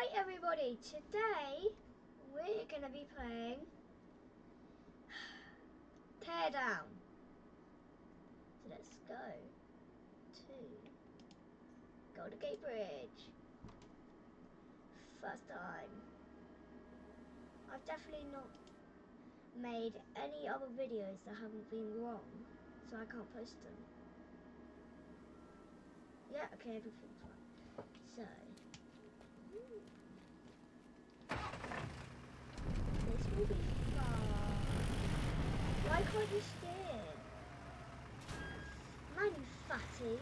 Right everybody, today we're going to be playing Teardown. So let's go to Golden Gate Bridge. First time. I've definitely not made any other videos that haven't been wrong, so I can't post them. Yeah, okay, everything's right. So this will be fun. Why can't you steer? Man, you fatty.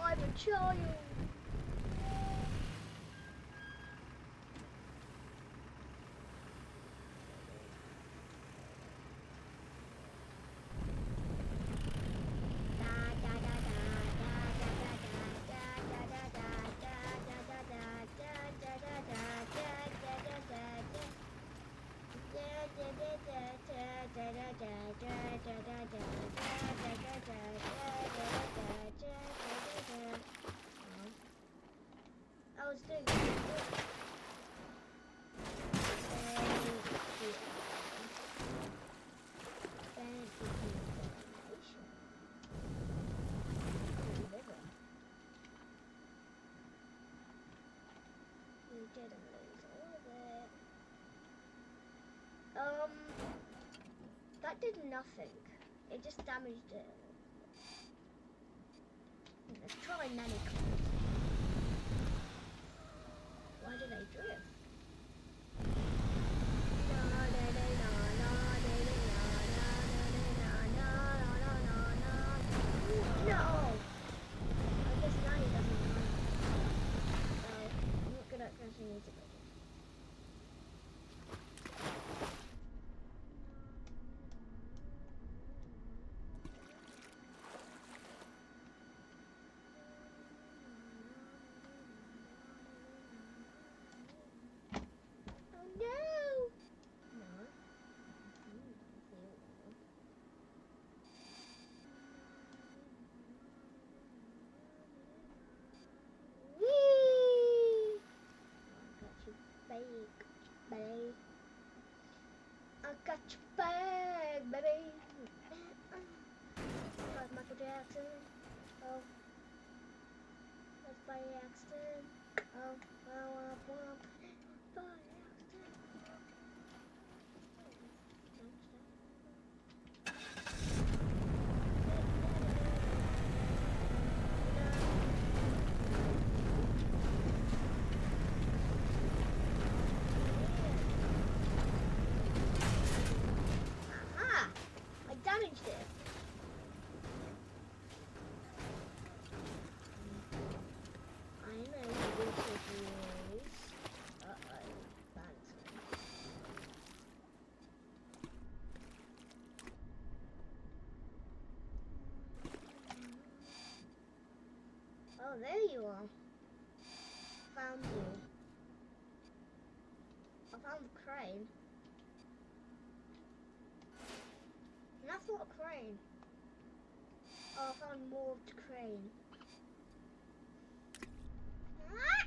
I'm a child. I was doing we didn't lose all of it. That did nothing. It just damaged it. Let's try nanny cars. Why did I drift? No! I guess nanny doesn't mind. So I'm not good at crashing into bridges. Baby, I got your bag, baby. Like Michael Jackson. Oh, that's by accident. Oh, by accident. Damaged it. I know which it is. Uh-oh, that's Oh, there you are. Found you. I found the crane. And that's not a crane. Oh, I found more of the crane. Ah!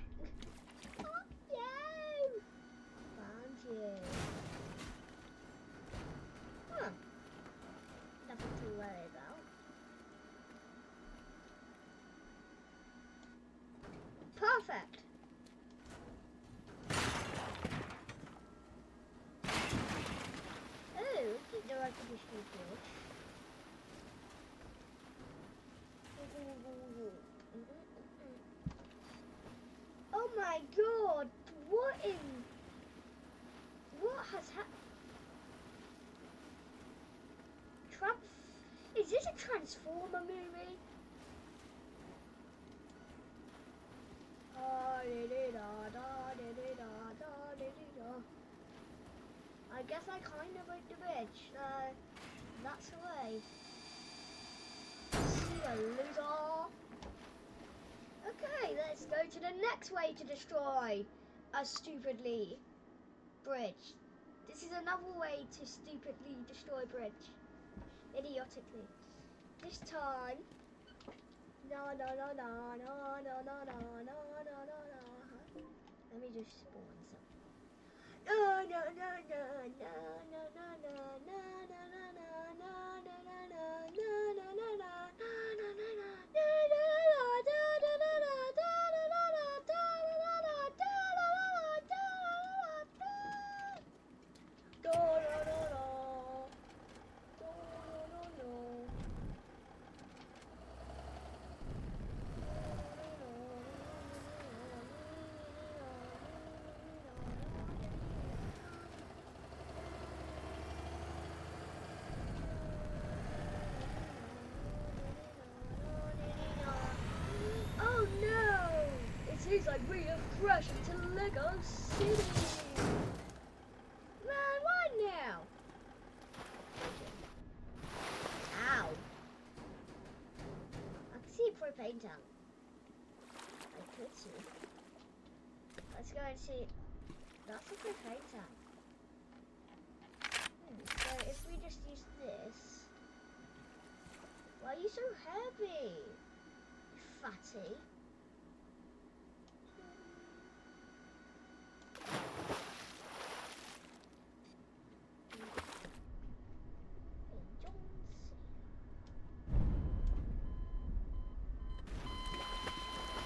Oh, yeah! Found you. Huh. Nothing to worry about. Perfect! Oh, didn't know I could be stupid. Oh my god! What has happened? Is this a Transformer movie? I guess I kind of broke the bridge, so that's the way. See ya, loser. Okay, let's go to the next way to destroy a stupidly bridge. This is another way to stupidly destroy a bridge. idiotically. This time, no. Let me just spawn some. No. Oh no! It seems like we have crashed into Lego City! Man, what now? Ow! I can see a propane tank. I could see. Let's go and see. That's a propane tank. So if we just use this. Why are you so heavy? Fatty.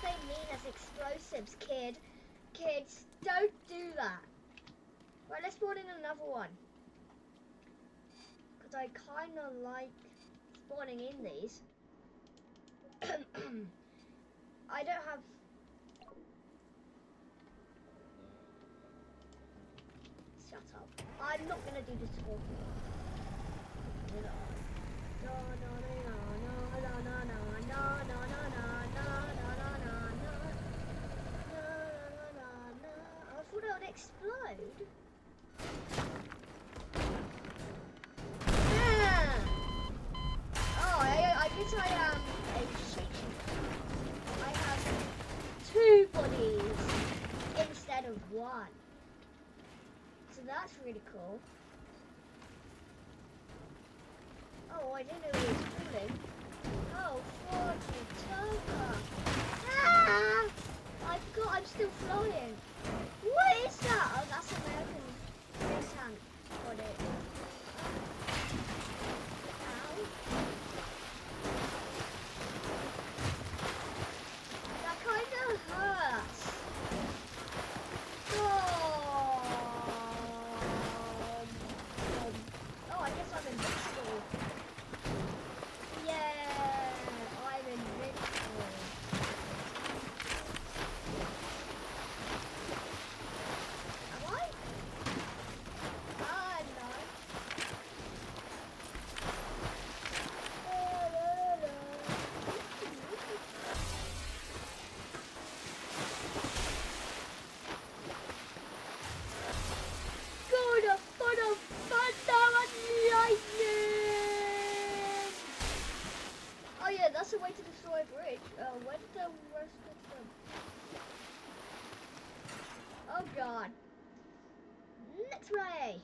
They mean as explosives, kid. Kids, don't do that. Right, let's spawn in another one. Because I kind of like spawning in these. I don't have... Shut up. I'm not going to do this talking. I thought it would explode. Oh, I guess I am a chicken. I have 2 bodies instead of 1. So that's really cool. Oh, I didn't know he was falling. Oh, Fortune Ah! I forgot I'm still flying. What is that? Oh, that's American space tank. Got it. Ow. That kind of hurts. Oh, I guess I'm invincible. Yeah, I'm invincible. Am I? Ah, no. Gonna put a thunder and lightning! Oh yeah, that's a way to destroy a bridge. Where did the rest come from? Oh god. Next way!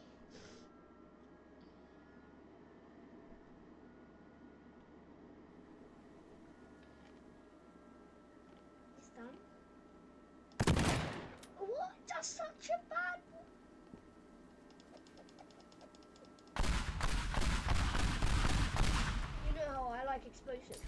It's done. What? That's such a bad... You know how I like explosives.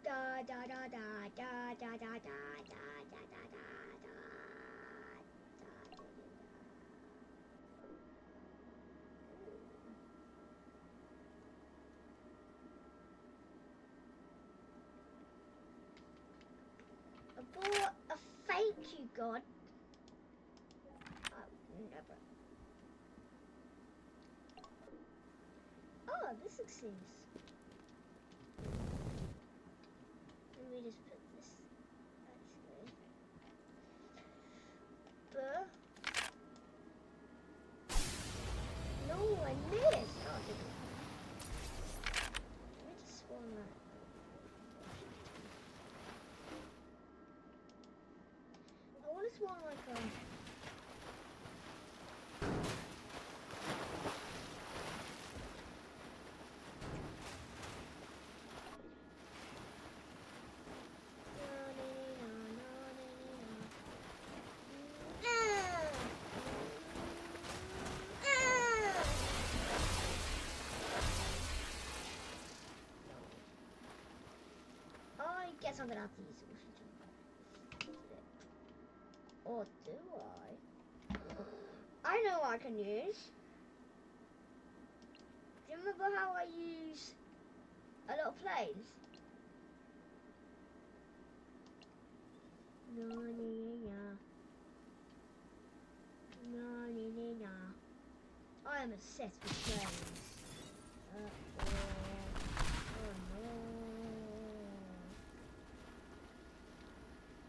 Da da da da da da da da da da da da. Abort a thank you, God. Oh, never. Oh, this succeeds. Let me just put this actually. But no, I missed. Oh, I didn't. Let me just spawn that. on my phone. I guess I'm gonna have to use it. Or do I? I know what I can use. Do you remember how I use a lot of planes? No, no, no, no, no, no, no. I am obsessed with planes. Oh no.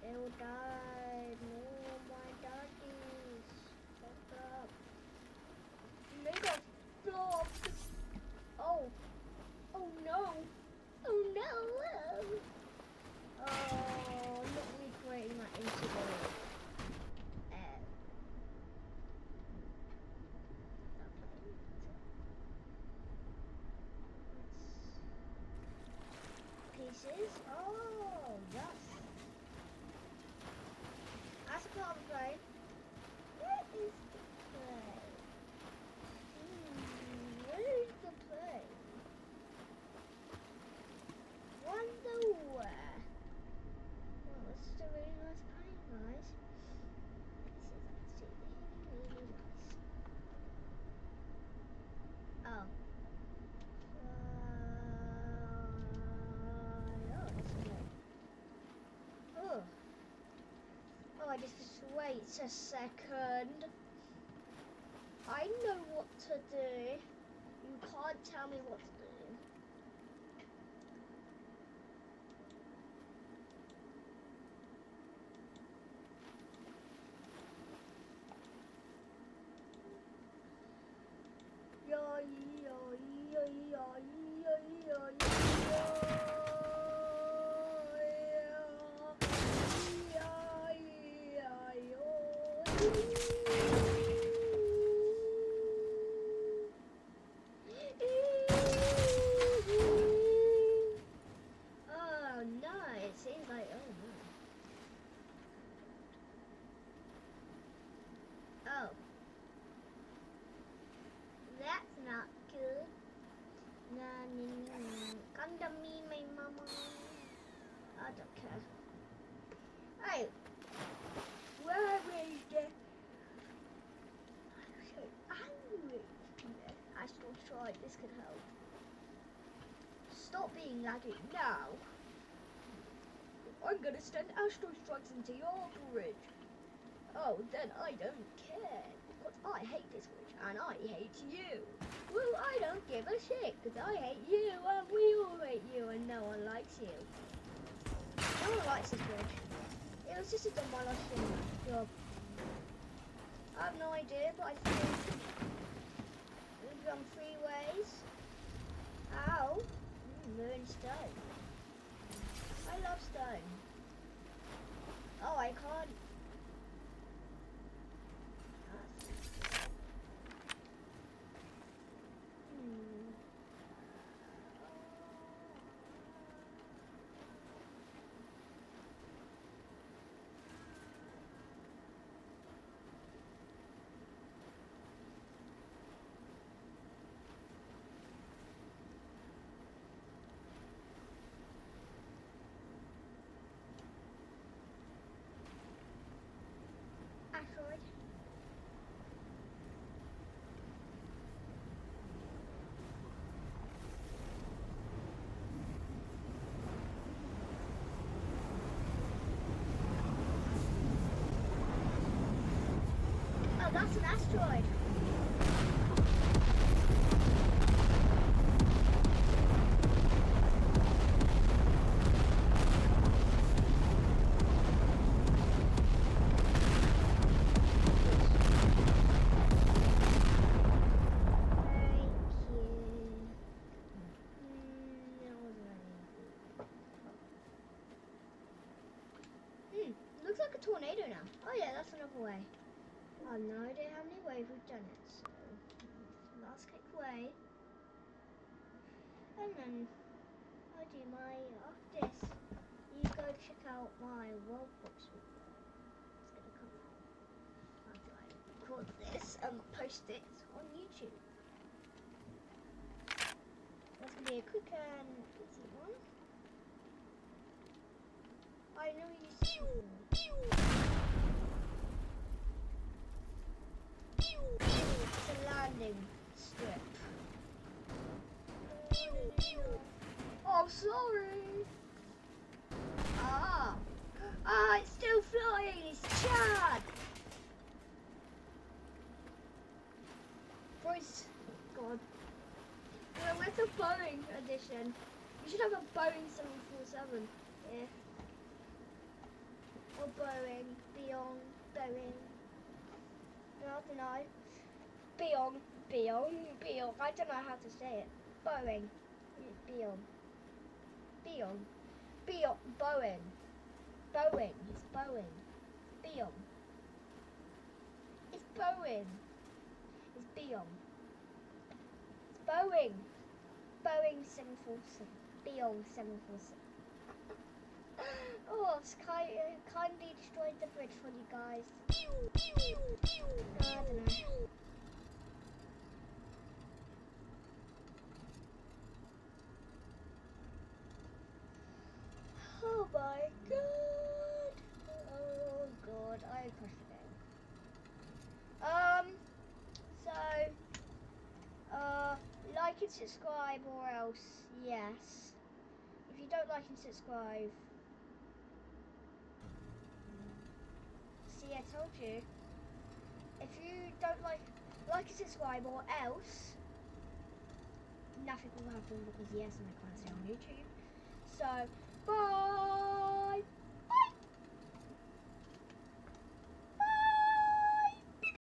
They will die. No, my doggies. Fuck up. They got flopped. Oh. Oh no. Oh no. Oh, not me creating that into the air. Pieces. Oh, yes. That's a part of the plane. Where is the plane? Where is the plane? Wonder where? Well, this is a really nice plane, guys. This is actually really, really nice. Oh. Oh, that's good. Oh. Oh, I just wait a second. I know what to do. You can't tell me what to do. Oh no, it seems like, oh no. Oh. That's not good. No, no, no. Come to me, my mama. I don't care. Hey, where is the... I'm so angry. Astral Strike, this could help. Stop being laggy now. I'm gonna send Astral Strikes into your bridge. Oh, then I don't care. Because I hate this bridge, and I hate you. Well, I don't give a shit, because I hate you, and we all hate you, and no one likes you. No one likes this bridge. It was just a demolishing job. I have no idea, but I think we've gone 3 ways. Ow! We're in stone. I love stone. Oh, I can't. Asteroid. Oh, that's an asteroid. Looks like a tornado now. Oh yeah, that's another way. I have no idea how many ways we've done it. So, last click way. And then I do my, after this, you go check out my Roblox video. It's gonna come out after I record this and post it on YouTube. That's gonna be a quick and easy one. I know you see. It's a landing strip. Oh, sorry. It's still flying. It's Chad. Voice. God. Where's the Boeing edition? You should have a Boeing 747. Yeah. Or Boeing. Beyond. Boeing. No, I don't know. Beyond. I don't know how to say it. Boeing. Beyond. Boeing. It's Boeing. Beyond. It's Boeing. It's Beyond. It's Boeing. Boeing 747. Beyond 747. Oh, it's kindly destroyed the bridge for you guys. I don't know. Oh my god! Oh god, I crashed the game. Like and subscribe or else, yes. If you don't like and subscribe, see I told you. If you don't like and subscribe or else, nothing will happen because yes, and I can't stay on YouTube. So, bye!